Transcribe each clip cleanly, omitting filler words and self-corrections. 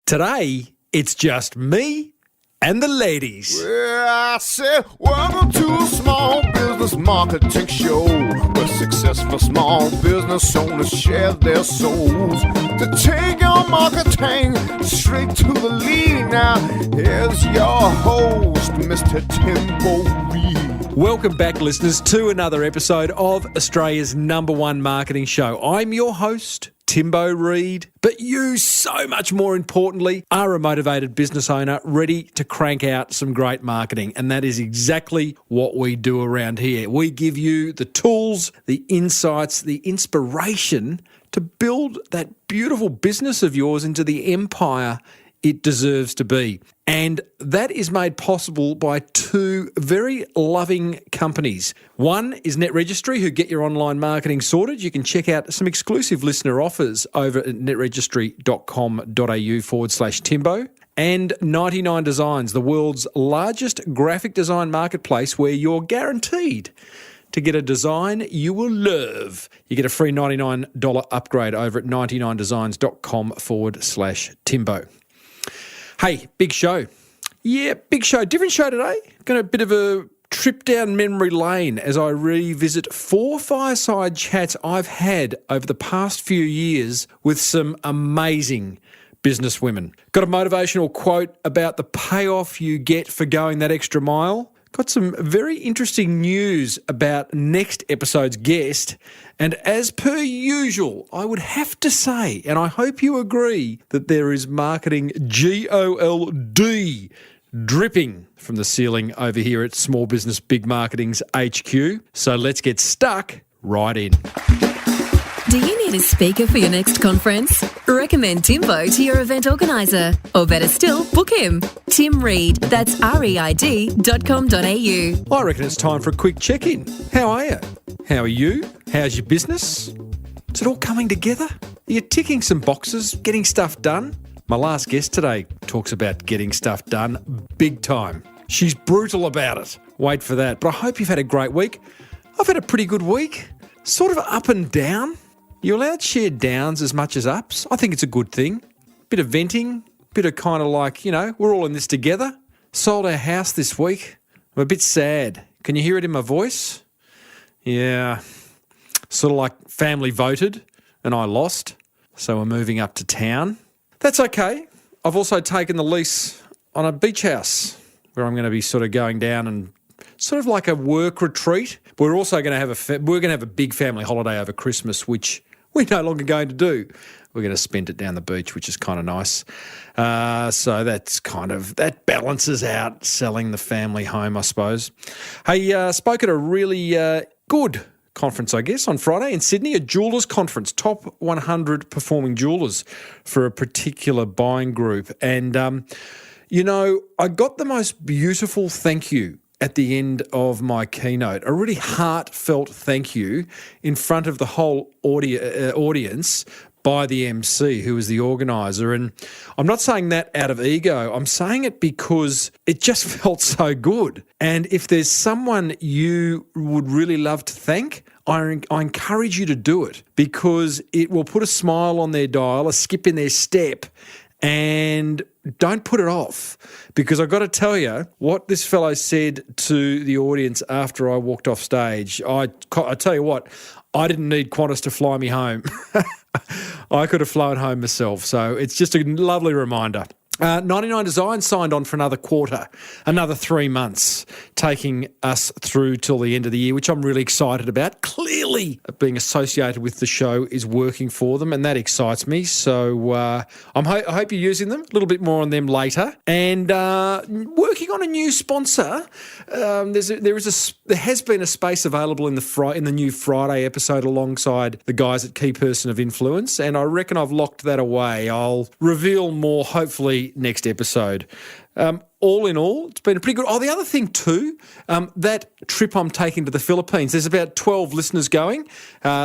Today, it's just me and the ladies. Well, I said, welcome to a small business marketing show where successful small business owners share their souls to take your marketing straight to the lead. Now, here's your host, Mr. Timbo Reid. Welcome back, listeners, to another episode of Australia's #1 marketing show. I'm your host, Timbo Reid, but you, so much more importantly, are a motivated business owner ready to crank out some great marketing. And that is exactly what we do around here. We give you the tools, the insights, the inspiration to build that beautiful business of yours into the empire it deserves to be. And that is made possible by two very loving companies. One is Net Registry, who get your online marketing sorted. You can check out some exclusive listener offers over at netregistry.com.au/Timbo. And 99 Designs, the world's largest graphic design marketplace where you're guaranteed to get a design you will love. You get a free $99 upgrade over at 99designs.com/Timbo. Hey, big show. Yeah, big show. Different show today. Got a bit of a trip down memory lane as I revisit 4 fireside chats I've had over the past few years with some amazing business women. Got a motivational quote about the payoff you get for going that extra mile. Got some very interesting news about next episode's guest. And as per usual, I would have to say, and I hope you agree, that there is marketing GOLD dripping from the ceiling over here at Small Business Big Marketing's HQ. So let's get stuck right in. Do you need a speaker for your next conference? Recommend Timbo to your event organiser. Or better still, book him. Tim Reid, that's reid.com.au. I reckon it's time for a quick check-in. How are you? How are you? How's your business? Is it all coming together? Are you ticking some boxes, getting stuff done? My last guest today talks about getting stuff done big time. She's brutal about it. Wait for that. But I hope you've had a great week. I've had a pretty good week. Sort of up and down. You're allowed to share downs as much as ups. I think it's a good thing. Bit of venting, bit of kind of like, we're all in this together. Sold our house this week. I'm a bit sad. Can you hear it in my voice? Yeah. Sort of like family voted and I lost. So we're moving up to town. That's okay. I've also taken the lease on a beach house where I'm going to be sort of going down and sort of like a work retreat. We're also going to have a big family holiday over Christmas, which we're no longer going to do. We're going to spend it down the beach, which is kind of nice. So that balances out selling the family home, I suppose. Hey, spoke at a really good conference, I guess, on Friday in Sydney, a jewellers conference, top 100 performing jewellers for a particular buying group. And, I got the most beautiful thank you at the end of my keynote, a really heartfelt thank you in front of the whole audience by the MC, who was the organiser. And I'm not saying that out of ego. I'm saying it because it just felt so good. And if there's someone you would really love to thank, I encourage you to do it because it will put a smile on their dial, a skip in their step, and don't put it off, because I've got to tell you what this fellow said to the audience after I walked off stage. I tell you what, I didn't need Qantas to fly me home. I could have flown home myself. So it's just a lovely reminder. 99 Designs signed on for another quarter, another 3 months, taking us through till the end of the year, which I'm really excited about. Clearly, being associated with the show is working for them, and that excites me. So I hope you're using them. A little bit more on them later. And working on a new sponsor. There has been a space available in the new Friday episode alongside the guys at Key Person of Influence, and I reckon I've locked that away. I'll reveal more, hopefully, next episode. All in all, it's been a pretty good... Oh, the other thing too, that trip I'm taking to the Philippines, there's about 12 listeners going,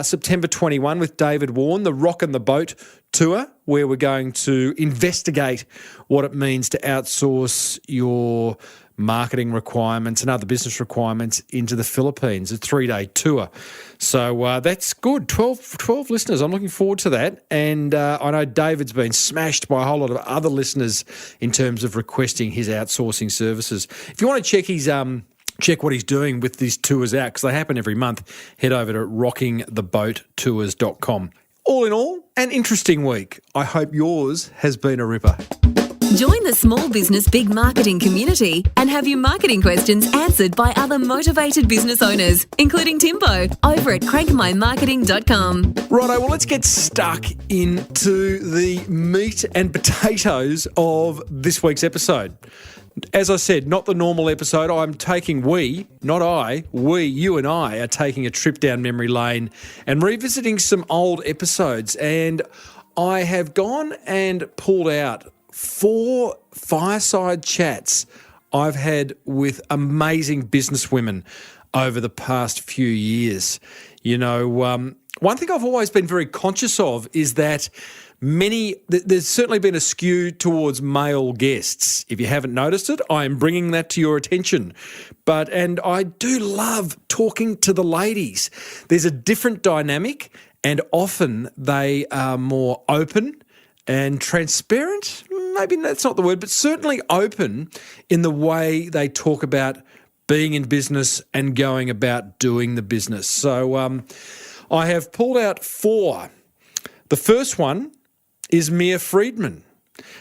September 21 with David Warren, the Rock and the Boat tour, where we're going to investigate what it means to outsource your marketing requirements and other business requirements into the Philippines, a 3-day tour. So that's good. 12 listeners. I'm looking forward to that. And I know David's been smashed by a whole lot of other listeners in terms of requesting his outsourcing services. If you want to check what he's doing with these tours out, because they happen every month, head over to rockingtheboattours.com. All in all, an interesting week. I hope yours has been a ripper. Join the Small Business Big Marketing community and have your marketing questions answered by other motivated business owners, including Timbo, over at crankmymarketing.com. Righto, well, let's get stuck into the meat and potatoes of this week's episode. As I said, not the normal episode. You and I are taking a trip down memory lane and revisiting some old episodes. And I have gone and pulled out 4 fireside chats I've had with amazing businesswomen over the past few years. You know, one thing I've always been very conscious of is that there's certainly been a skew towards male guests. If you haven't noticed it, I am bringing that to your attention. And I do love talking to the ladies. There's a different dynamic, and often they are more open and transparent. Maybe that's not the word, but certainly open in the way they talk about being in business and going about doing the business. So I have pulled out 4. The first one is Mia Freedman.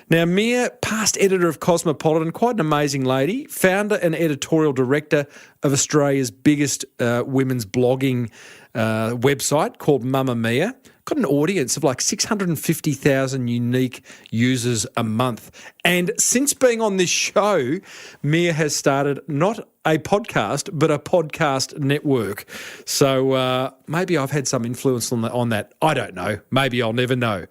Now, Mia, past editor of Cosmopolitan, quite an amazing lady, founder and editorial director of Australia's biggest women's blogging website called Mamma Mia. Got an audience of like 650,000 unique users a month. And since being on this show, Mia has started not a podcast, but a podcast network. So maybe I've had some influence on that. I don't know. Maybe I'll never know.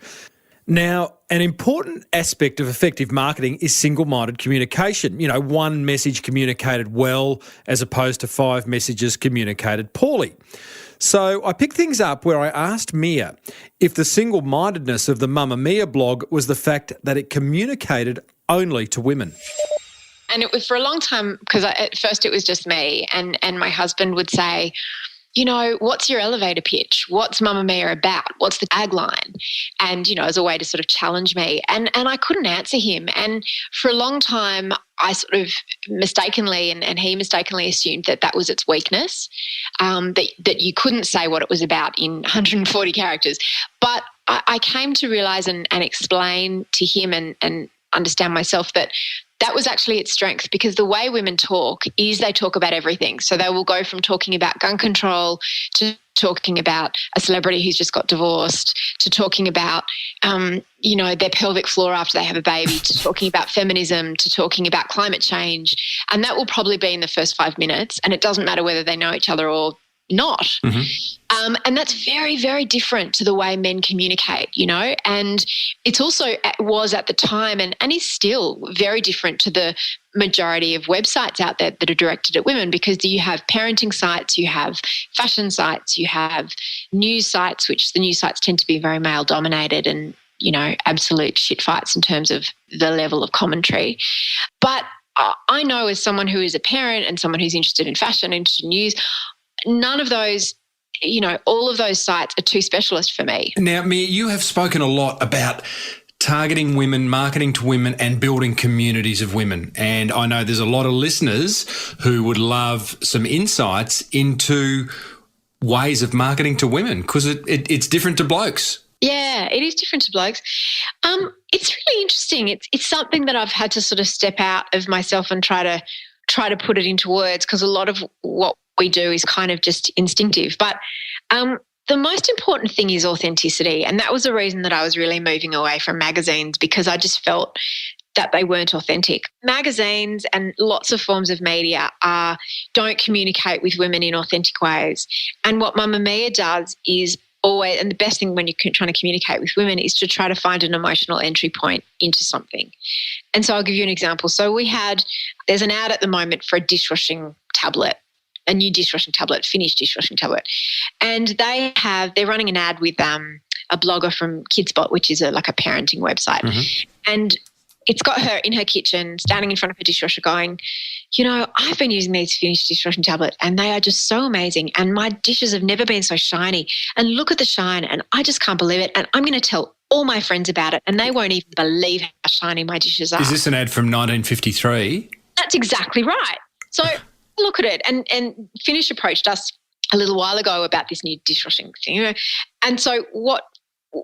Now, an important aspect of effective marketing is single-minded communication. You know, one message communicated well as opposed to 5 messages communicated poorly. So I picked things up where I asked Mia if the single-mindedness of the Mamma Mia blog was the fact that it communicated only to women. And it was for a long time, because at first it was just me, and my husband would say, you know, what's your elevator pitch? What's Mamma Mia about? What's the tagline? And, you know, as a way to sort of challenge me. And I couldn't answer him. And for a long time, I sort of mistakenly, and he mistakenly assumed that was its weakness, that you couldn't say what it was about in 140 characters. But I came to realise and explain to him and understand myself that was actually its strength, because the way women talk is they talk about everything. So they will go from talking about gun control to talking about a celebrity who's just got divorced to talking about, their pelvic floor after they have a baby, to talking about feminism, to talking about climate change. And that will probably be in the first 5 minutes, and it doesn't matter whether they know each other or not. Mm-hmm. And that's very, very different to the way men communicate, you know, and it's also was at the time and is still very different to the majority of websites out there that are directed at women, because you have parenting sites, you have fashion sites, you have news sites, which the news sites tend to be very male dominated and, you know, absolute shit fights in terms of the level of commentary. But I know, as someone who is a parent and someone who's interested in fashion, interested in news, none of those, you know, all of those sites are too specialist for me. Now, Mia, you have spoken a lot about targeting women, marketing to women, and building communities of women. And I know there's a lot of listeners who would love some insights into ways of marketing to women, because it's different to blokes. Yeah, it is different to blokes. It's really interesting. It's something that I've had to sort of step out of myself and try to put it into words, because a lot of what we do is kind of just instinctive. But the most important thing is authenticity. And that was the reason that I was really moving away from magazines, because I just felt that they weren't authentic. Magazines and lots of forms of media don't communicate with women in authentic ways. And what Mamma Mia does is always, and the best thing when you're trying to communicate with women is to try to find an emotional entry point into something. And so I'll give you an example. So there's an ad at the moment for a dishwashing tablet, a new dishwashing tablet, finished dishwashing tablet. And they're running an ad with a blogger from KidSpot, which is like a parenting website. Mm-hmm. And it's got her in her kitchen, standing in front of her dishwasher going, I've been using these Finish dishwashing tablets and they are just so amazing. And my dishes have never been so shiny. And look at the shine. And I just can't believe it. And I'm going to tell all my friends about it and they won't even believe how shiny my dishes are. Is this an ad from 1953? That's exactly right. So look at it. And Finish approached us a little while ago about this new dishwashing thing. And so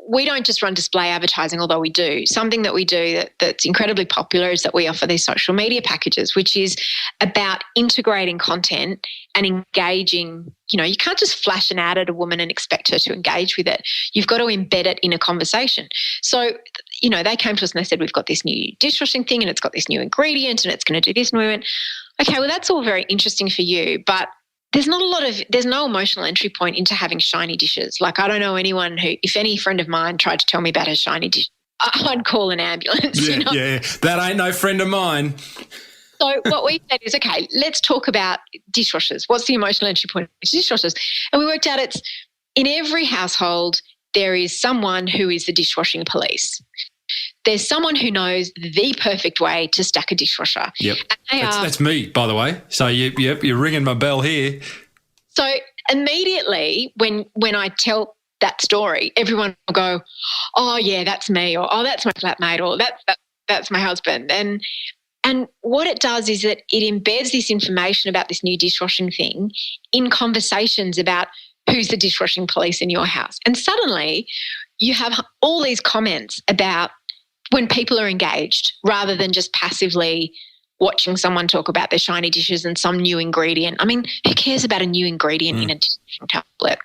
we don't just run display advertising, although we do. Something that we do that's incredibly popular is that we offer these social media packages, which is about integrating content and engaging. You can't just flash an ad at a woman and expect her to engage with it. You've got to embed it in a conversation. So, they came to us and they said, we've got this new dishwashing thing and it's got this new ingredient and it's going to do this. And we went, okay, well, that's all very interesting for you, but there's no emotional entry point into having shiny dishes. Like, I don't know anyone who, if any friend of mine tried to tell me about her shiny dish, I'd call an ambulance. Yeah, that ain't no friend of mine. So what we said is, okay, let's talk about dishwashers. What's the emotional entry point of dishwashers? And we worked out it's in every household there is someone who is the dishwashing police. There's someone who knows the perfect way to stack a dishwasher. Yep, that's me, by the way. So you're ringing my bell here. So immediately when I tell that story, everyone will go, "Oh yeah, that's me," or "Oh, that's my flatmate," or "That's my husband." And what it does is that it embeds this information about this new dishwashing thing in conversations about who's the dishwashing police in your house. And suddenly you have all these comments about when people are engaged rather than just passively watching someone talk about their shiny dishes and some new ingredient. I mean, who cares about a new ingredient in a dishwashing tablet?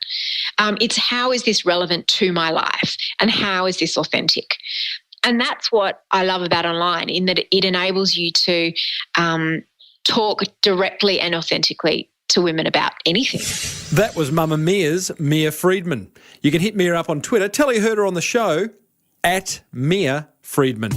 It's how is this relevant to my life and how is this authentic? And that's what I love about online, in that it enables you to talk directly and authentically to women about anything. That was Mamma Mia's Mia Freedman. You can hit Mia up on Twitter. Tell her you heard her on the show at Mia Freedman.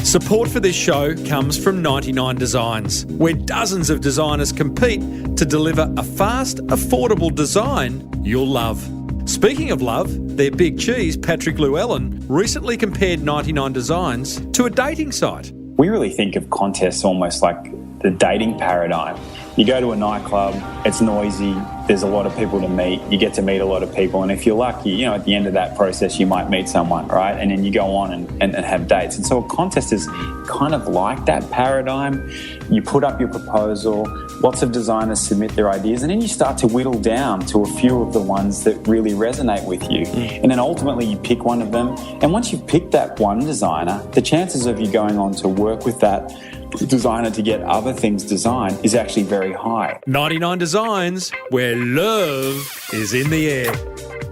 Support for this show comes from 99 Designs, where dozens of designers compete to deliver a fast, affordable design you'll love. Speaking of love, their big cheese, Patrick Llewellyn, recently compared 99 Designs to a dating site. We really think of contests almost like the dating paradigm. You go to a nightclub, it's noisy, there's a lot of people to meet, you get to meet a lot of people, and if you're lucky, at the end of that process you might meet someone, right? And then you go on and have dates. And so a contest is kind of like that paradigm. You put up your proposal, lots of designers submit their ideas, and then you start to whittle down to a few of the ones that really resonate with you. And then ultimately you pick one of them, and once you've picked that one designer, the chances of you going on to work with that designer to get other things designed is actually very high. 99 Designs, where love is in the air.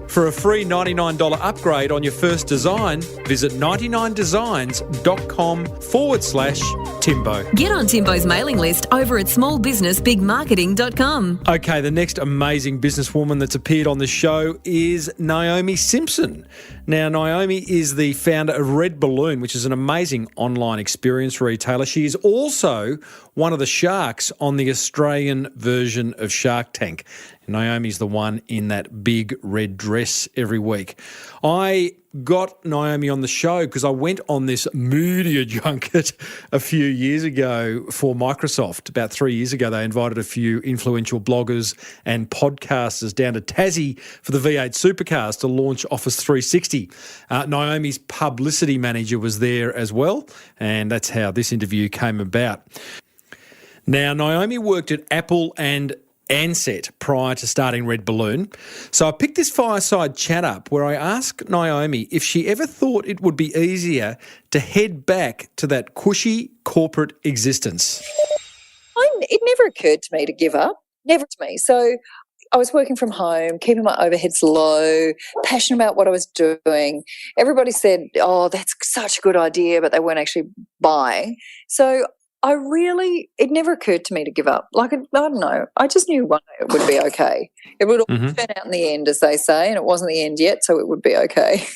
For a free $99 upgrade on your first design, visit 99designs.com/Timbo. Get on Timbo's mailing list over at smallbusinessbigmarketing.com. Okay, the next amazing businesswoman that's appeared on the show is Naomi Simson. Now, Naomi is the founder of Red Balloon, which is an amazing online experience retailer. She is also one of the sharks on the Australian version of Shark Tank. Naomi's the one in that big red dress every week. I got Naomi on the show because I went on this media junket a few years ago for Microsoft. About 3 years ago, they invited a few influential bloggers and podcasters down to Tassie for the V8 Supercars to launch Office 360. Naomi's publicity manager was there as well, and that's how this interview came about. Now, Naomi worked at Apple and Ansett prior to starting Red Balloon. So I picked this fireside chat up where I asked Naomi if she ever thought it would be easier to head back to that cushy corporate existence. It never occurred to me to give up, never to me. So I was working from home, keeping my overheads low, passionate about what I was doing. Everybody said, oh, that's such a good idea, but they weren't actually buying. So it never occurred to me to give up. I don't know. I just knew one day it would be okay. It would all turn out in the end, as they say, and it wasn't the end yet, so it would be okay.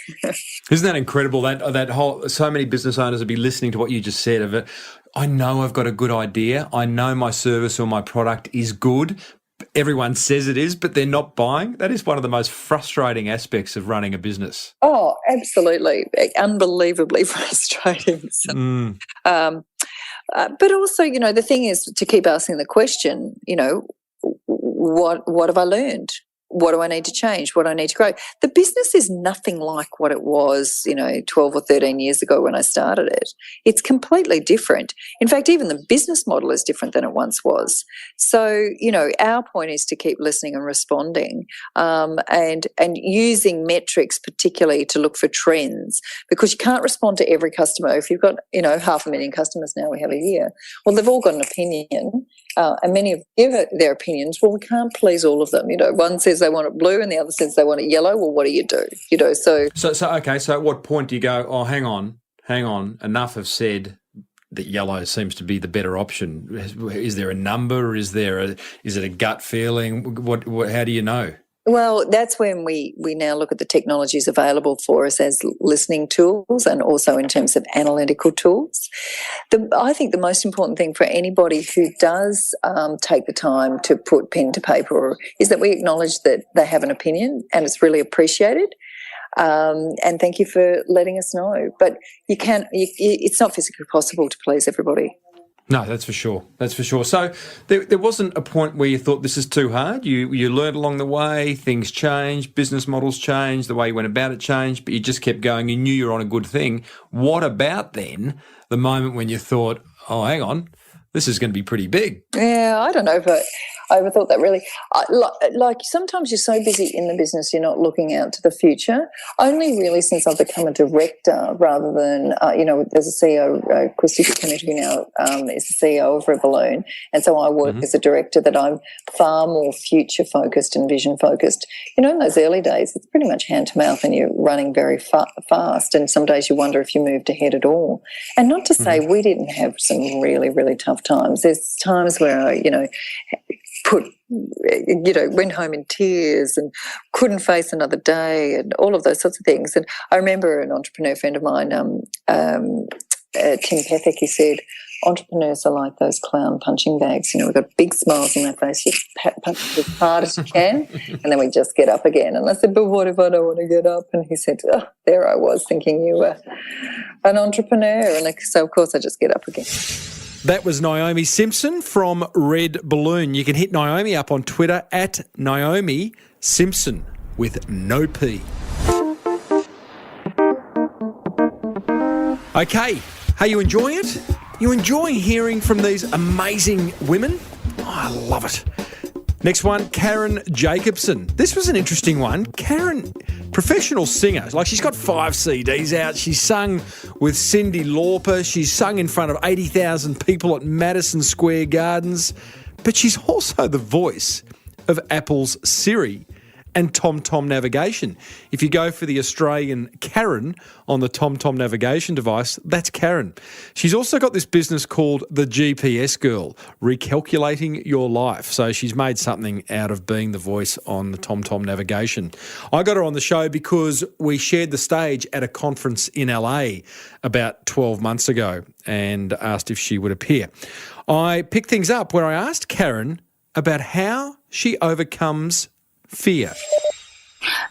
Isn't that incredible? That whole, so many business owners would be listening to what you just said of it. I know I've got a good idea. I know my service or my product is good, everyone says it is, but they're not buying. That is one of the most frustrating aspects of running a business. Oh, absolutely. Unbelievably frustrating. So, but also, the thing is to keep asking the question, what have I learned? What do I need to change? What do I need to grow? The business is nothing like what it was, 12 or 13 years ago when I started it. It's completely different. In fact, even the business model is different than it once was. So, our point is to keep listening and responding, and using metrics particularly to look for trends, because you can't respond to every customer. If you've got, 500,000 customers now we have a year, well, they've all got an opinion, and many have given their opinions. Well, we can't please all of them. One says they want it blue and the other says they want it yellow. Well, what do you do? So at what point do you go, oh, hang on, enough have said that yellow seems to be the better option? Is there a number? Is it a gut feeling? How do you know? Well, that's when we now look at the technologies available for us as listening tools, and also in terms of analytical tools. I think the most important thing for anybody who does take the time to put pen to paper is that we acknowledge that they have an opinion, and it's really appreciated. And thank you for letting us know. But it's not physically possible to please everybody. No, that's for sure. So there wasn't a point where you thought this is too hard? You learned along the way, things changed, business models changed, the way you went about it changed, but you just kept going. You knew you were on a good thing. What about then the moment when you thought, oh, hang on, this is going to be pretty big? Yeah, I don't know if I overthought that really. Like sometimes you're so busy in the business you're not looking out to the future. Only really since I've become a director rather than, there's a CEO, Christy Buchanan now is the CEO of Revolut, and so I work as a director that I'm far more future-focused and vision-focused. In those early days, it's pretty much hand-to-mouth and you're running very fast, and some days you wonder if you moved ahead at all. And not to say we didn't have some really, really tough times. There's times where I, went home in tears and couldn't face another day and all of those sorts of things. And I remember an entrepreneur friend of mine, Tim Pethick, he said, entrepreneurs are like those clown punching bags. We've got big smiles on our face. You punch as hard as you can, and then we just get up again. And I said, but what if I don't want to get up? And he said, oh, there I was thinking you were an entrepreneur. And so, of course, I just get up again. That was Naomi Simson from Red Balloon. You can hit Naomi up on Twitter at Naomi Simson with no P. Okay, are you enjoying it? You enjoying hearing from these amazing women? Oh, I love it. Next one, Karen Jacobsen. This was an interesting one. Karen, professional singer. Like, she's got 5 CDs out. She's sung with Cyndi Lauper. She's sung in front of 80,000 people at Madison Square Gardens. But she's also the voice of Apple's Siri and TomTom navigation. If you go for the Australian Karen on the TomTom navigation device, that's Karen. She's also got this business called The GPS Girl, recalculating your life. So she's made something out of being the voice on the TomTom navigation. I got her on the show because we shared the stage at a conference in LA about 12 months ago and asked if she would appear. I picked things up where I asked Karen about how she overcomes fear.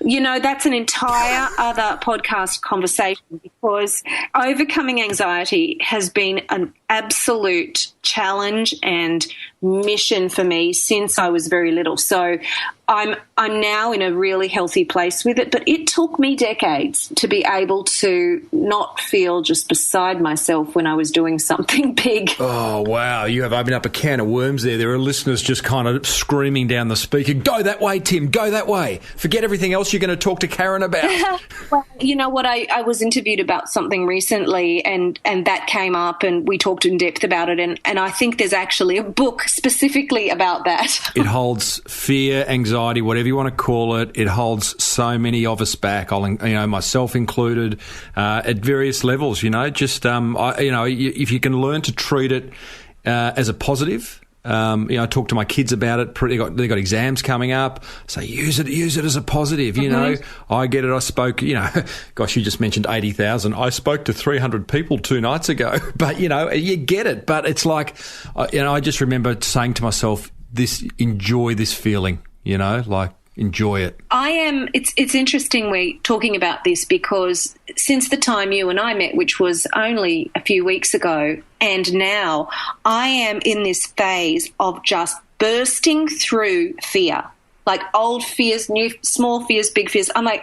That's an entire other podcast conversation, because overcoming anxiety has been an absolute challenge and mission for me since I was very little. So I'm now in a really healthy place with it, but it took me decades to be able to not feel just beside myself when I was doing something big. Oh, wow. You have opened up a can of worms there. There are listeners just kind of screaming down the speaker, go that way, Tim, go that way. Forget everything else you're going to talk to Karen about. Well, you know what? I was interviewed about something recently and that came up and we talked in depth about it, and I think there's actually a book specifically about that. It holds fear, anxiety, whatever you want to call it. It holds so many of us back, myself included, at various levels. If you can learn to treat it as a positive. I talk to my kids about it. They got exams coming up, so use it as a positive. I get it. I spoke. Gosh, you just mentioned 80,000. I spoke to 300 people 2 nights ago. But you get it. But it's like, I just remember saying to myself, enjoy this feeling, you know, like enjoy it? It's interesting we're talking about this because since the time you and I met, which was only a few weeks ago, and now I am in this phase of just bursting through fear. Like old fears, new, small fears, big fears. I'm like,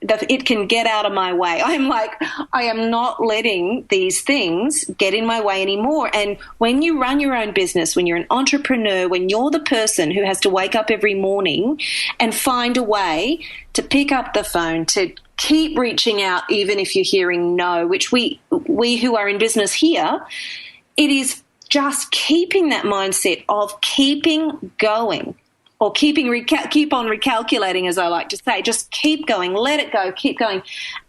it can get out of my way. I'm like, I am not letting these things get in my way anymore. And when you run your own business, when you're an entrepreneur, when you're the person who has to wake up every morning and find a way to pick up the phone, to keep reaching out, even if you're hearing no, which we who are in business here, it is just keeping that mindset of keeping going. Or keep on recalculating, as I like to say. Just keep going, let it go, keep going.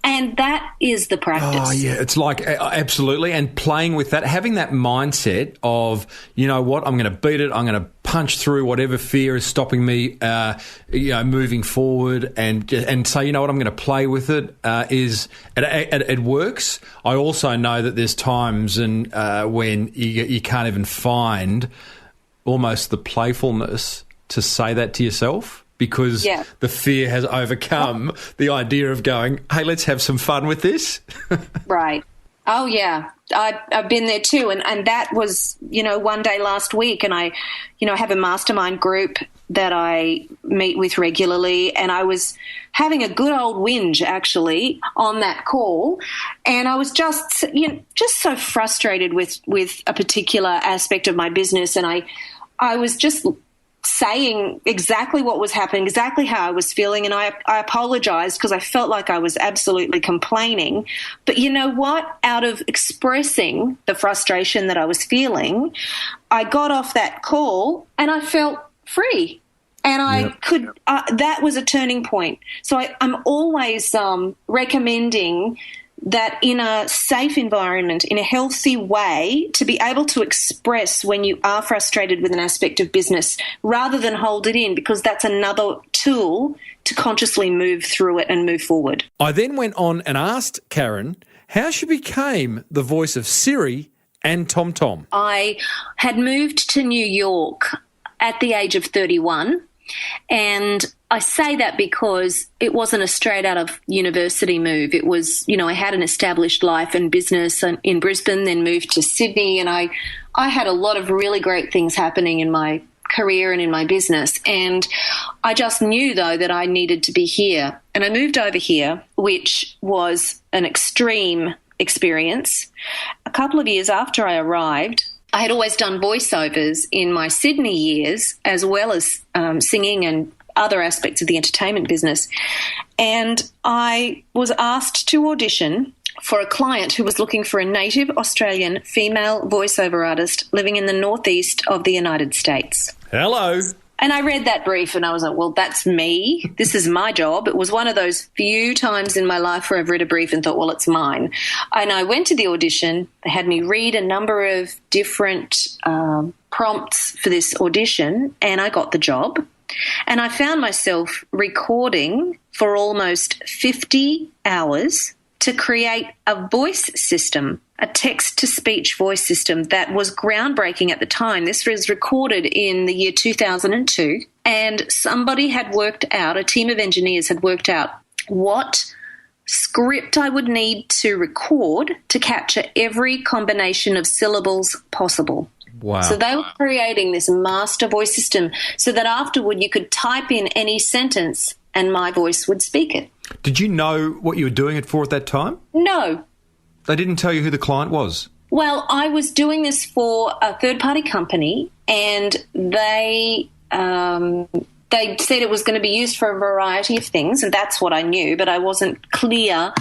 And that is the practice. Oh, yeah, it's like absolutely. And playing with that, having that mindset of, you know what, I'm going to beat it, I'm going to punch through whatever fear is stopping me, moving forward and say, you know what, I'm going to play with it, it works. I also know that there's times when you can't even find almost the playfulness to say that to yourself because the fear has overcome the idea of going, hey, let's have some fun with this. Right. Oh, yeah. I've been there too. And that was, one day last week, and I, have a mastermind group that I meet with regularly, and I was having a good old whinge actually on that call, and I was just so frustrated with a particular aspect of my business, and I was just saying exactly what was happening, exactly how I was feeling, and I apologized because I felt like I was absolutely complaining. But you know what? Out of expressing the frustration that I was feeling, I got off that call and I felt free. And I could, that was a turning point. So I'm always recommending that in a safe environment, in a healthy way, to be able to express when you are frustrated with an aspect of business rather than hold it in, because that's another tool to consciously move through it and move forward. I then went on and asked Karen how she became the voice of Siri and TomTom. I had moved to New York at the age of 31, and I say that because it wasn't a straight out of university move. It was, I had an established life and business in Brisbane, then moved to Sydney, and I had a lot of really great things happening in my career and in my business. And I just knew, though, that I needed to be here. And I moved over here, which was an extreme experience. A couple of years after I arrived, I had always done voiceovers in my Sydney years, as well as singing and other aspects of the entertainment business. And I was asked to audition for a client who was looking for a native Australian female voiceover artist living in the northeast of the United States. Hello. And I read that brief and I was like, well, that's me. This is my job. It was one of those few times in my life where I've read a brief and thought, well, it's mine. And I went to the audition. They had me read a number of different prompts for this audition, and I got the job. And I found myself recording for almost 50 hours to create a voice system, a text-to-speech voice system that was groundbreaking at the time. This was recorded in the year 2002, and somebody had worked out, a team of engineers had worked out what script I would need to record to capture every combination of syllables possible. Wow. So they were creating this master voice system so that afterward you could type in any sentence and my voice would speak it. Did you know what you were doing it for at that time? No. They didn't tell you who the client was? Well, I was doing this for a third-party company, and they said it was going to be used for a variety of things, and that's what I knew, but I wasn't clear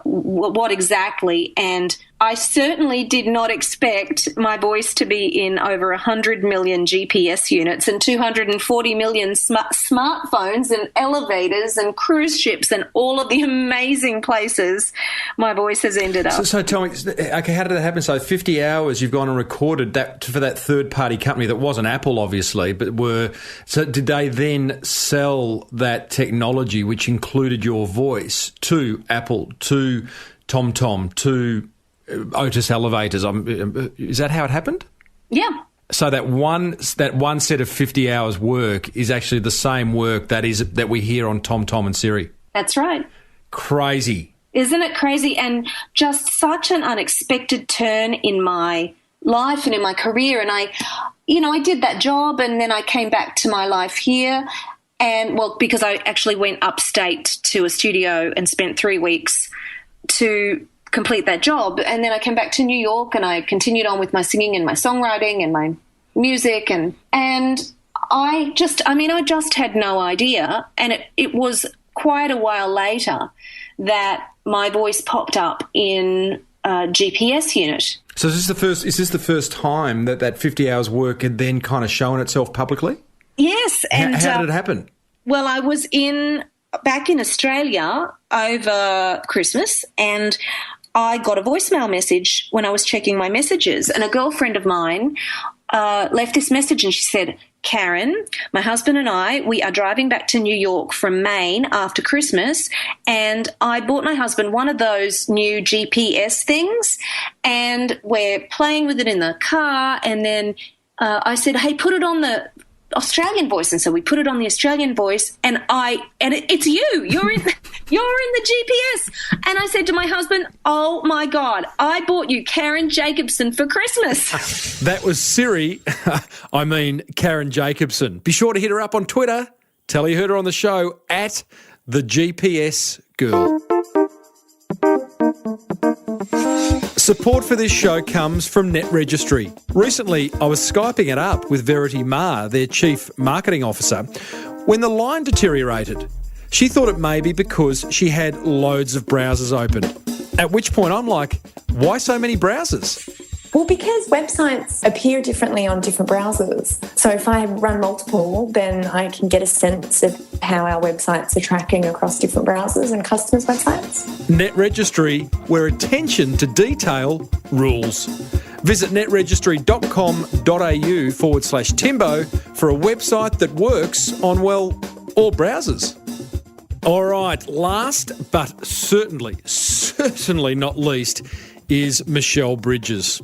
what exactly. And I certainly did not expect my voice to be in over 100 million GPS units and 240 million smartphones and elevators and cruise ships and all of the amazing places my voice has ended up. So tell me, okay, how did that happen? So 50 hours you've gone and recorded that for that third-party company that wasn't Apple, obviously, but so did they then sell that technology, which included your voice, to Apple, to TomTom, to Otis elevators? Is that how it happened? Yeah. So that one set of 50 hours work is actually the same work that we hear on Tom and Siri. That's right. Crazy. Isn't it crazy? And just such an unexpected turn in my life and in my career. And I did that job, and then I came back to my life here. And, well, because I actually went upstate to a studio and spent 3 weeks to complete that job. And then I came back to New York and I continued on with my singing and my songwriting and my music. And I just had no idea. And it was quite a while later that my voice popped up in a GPS unit. So is this the first time that 50 hours work had then kind of shown itself publicly? Yes. And how did it happen? Well, I was back in Australia over Christmas, and I got a voicemail message when I was checking my messages, and a girlfriend of mine left this message, and she said, "Karen, my husband and I, we are driving back to New York from Maine after Christmas, and I bought my husband one of those new GPS things, and we're playing with it in the car, and then I said, hey, put it on the Australian voice." And so we put it on the Australian voice, and it's you. You're in the GPS. And I said to my husband, "Oh my God, I bought you Karen Jacobsen for Christmas." That was Siri. Karen Jacobsen. Be sure to hit her up on Twitter. Tell her you heard her on the show at the GPS Girl. Support for this show comes from Net Registry. Recently, I was Skyping it up with Verity Ma, their Chief Marketing Officer, when the line deteriorated. She thought it may be because she had loads of browsers open. At which point I'm like, why so many browsers? Well, because websites appear differently on different browsers. So if I run multiple, then I can get a sense of how our websites are tracking across different browsers and customers' websites. Net Registry, where attention to detail rules. Visit netregistry.com.au/Timbo for a website that works on, well, all browsers. All right, last but certainly not least, is Michelle Bridges.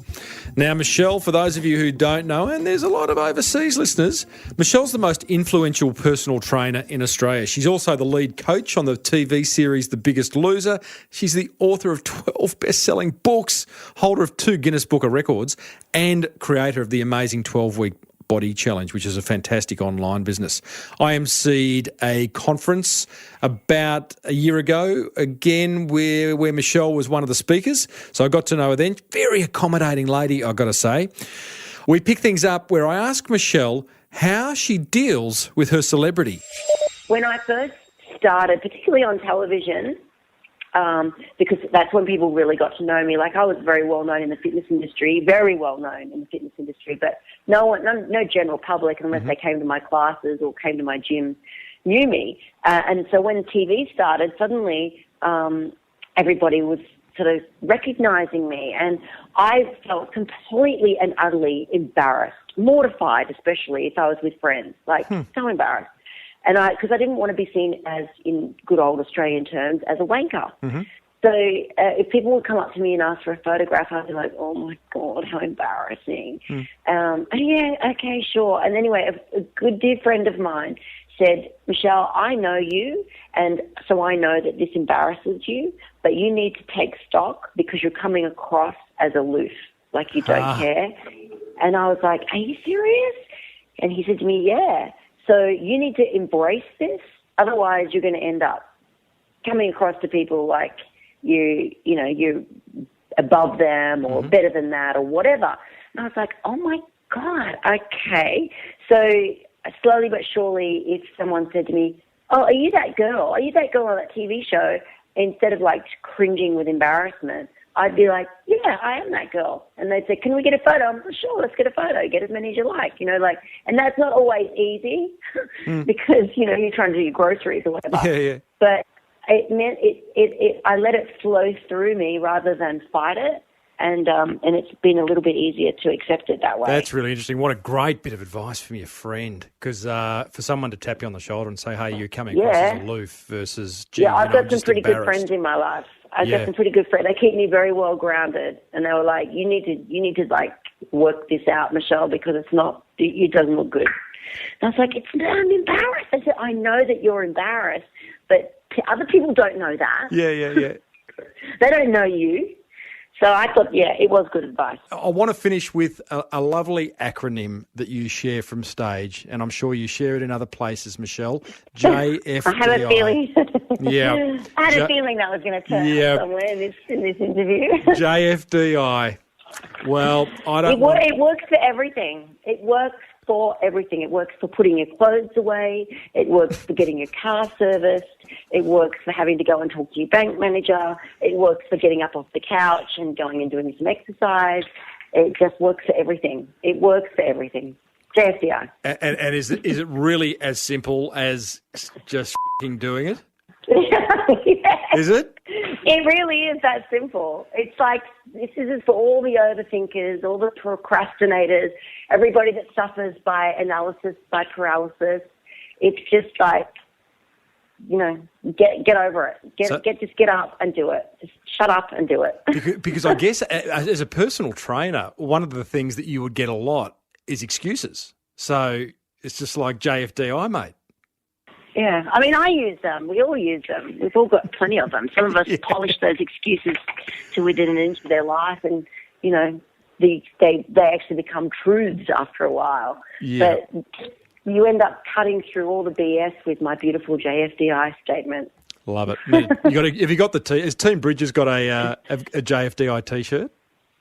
Now, Michelle, for those of you who don't know, and there's a lot of overseas listeners, Michelle's the most influential personal trainer in Australia. She's also the lead coach on the TV series The Biggest Loser. She's the author of 12 best-selling books, holder of 2 Guinness Book of Records, and creator of the amazing 12-week Body Challenge, which is a fantastic online business. I emceed a conference about a year ago, again, where Michelle was one of the speakers. So I got to know her then. Very accommodating lady, I've got to say. We pick things up where I ask Michelle how she deals with her celebrity. When I first started, particularly on television, because that's when people really got to know me. Like, I was very well known in the fitness industry, but no general public, unless they came to my classes or came to my gym, knew me. And so when TV started, suddenly everybody was sort of recognizing me, and I felt completely and utterly embarrassed, mortified, especially if I was with friends, so embarrassed. And because I didn't want to be seen as, in good old Australian terms, as a wanker. Mm-hmm. So if people would come up to me and ask for a photograph, I'd be like, oh, my God, how embarrassing. Yeah, okay, sure. And anyway, a good dear friend of mine said, Michelle, I know you, and so I know that this embarrasses you, but you need to take stock because you're coming across as aloof, like you don't care. And I was like, are you serious? And he said to me, yeah. So you need to embrace this, otherwise you're going to end up coming across to people like you're above them or better than that or whatever. And I was like, oh my God, okay. So slowly but surely, if someone said to me, oh, are you that girl? Are you that girl on that TV show? Instead of like cringing with embarrassment, I'd be like, yeah, I am that girl. And they'd say, can we get a photo? I'm like, sure, let's get a photo. Get as many as you like, and that's not always easy because, you're trying to do your groceries or whatever. Yeah. But it meant I let it flow through me rather than fight it. and it's been a little bit easier to accept it that way. That's really interesting. What a great bit of advice from your friend. Because for someone to tap you on the shoulder and say, hey, you're coming across as aloof versus, gee, I've got some pretty good friends in my life. I've got some pretty good friends. They keep me very well grounded, and they were like, you need to like work this out, Michelle, because it doesn't look good. And I was like, I'm embarrassed. I said, I know that you're embarrassed, but other people don't know that. Yeah. They don't know you. So I thought, it was good advice. I want to finish with a lovely acronym that you share from stage, and I'm sure you share it in other places, Michelle. JFDI. I have a feeling. Yeah. I had a feeling that was going to turn up somewhere in this interview. JFDI. Well, I don't. It works for everything. It works for everything. It works for putting your clothes away. It works for getting your car serviced. It works for having to go and talk to your bank manager. It works for getting up off the couch and going and doing some exercise. It just works for everything. It works for everything. JFDI. And is it really as simple as just doing it? Yeah. Is it? It really is that simple. It's like, this is for all the overthinkers, all the procrastinators, everybody that suffers by analysis, by paralysis. It's just like, get over it. Just get up and do it. Just shut up and do it. Because I guess as a personal trainer, one of the things that you would get a lot is excuses. So it's just like JFDI, mate. Yeah, I mean, I use them. We all use them. We've all got plenty of them. Some of us polish those excuses to within an inch of their life, and they actually become truths after a while. Yeah. But you end up cutting through all the BS with my beautiful JFDI statement. Love it. Have you got the has Team Bridges got a JFDI T-shirt?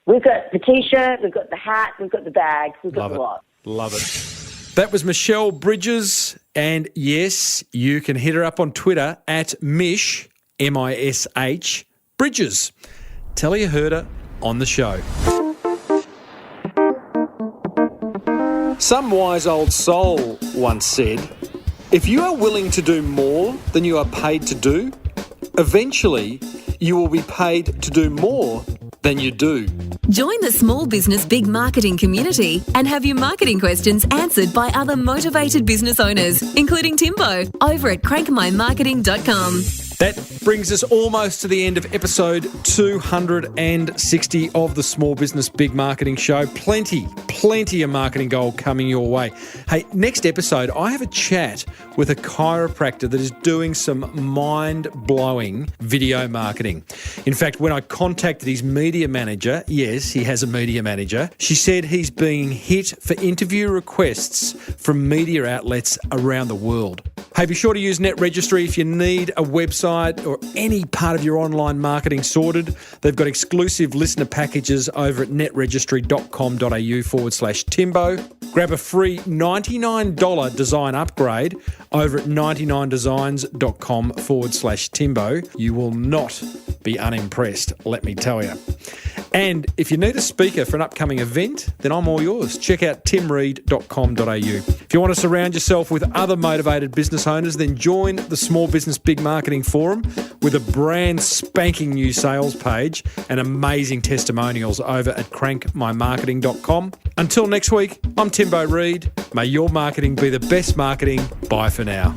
We've got the T-shirt, we've got the hat, we've got the bag, we've got the lot. Love it. That was Michelle Bridges, and yes, you can hit her up on Twitter at Mish, M-I-S-H, Bridges. Tell her you heard her on the show. Some wise old soul once said, if you are willing to do more than you are paid to do, eventually you will be paid to do more than you do. Join the Small Business Big Marketing community and have your marketing questions answered by other motivated business owners, including Timbo, over at crankmymarketing.com. That brings us almost to the end of episode 260 of the Small Business Big Marketing Show. Plenty of marketing gold coming your way. Hey, next episode, I have a chat with a chiropractor that is doing some mind-blowing video marketing. In fact, when I contacted his media manager, yes, he has a media manager, she said he's being hit for interview requests from media outlets around the world. Hey, be sure to use Net Registry if you need a website or any part of your online marketing sorted. They've got exclusive listener packages over at netregistry.com.au/Timbo. Grab a free $99 design upgrade over at 99designs.com/Timbo. You will not be unimpressed, let me tell you. And if you need a speaker for an upcoming event, then I'm all yours. Check out timreid.com.au. If you want to surround yourself with other motivated business owners, then join the Small Business Big Marketing Forum with a brand spanking new sales page and amazing testimonials over at crankmymarketing.com. Until next week, I'm Timbo Reid. May your marketing be the best marketing. Bye for now.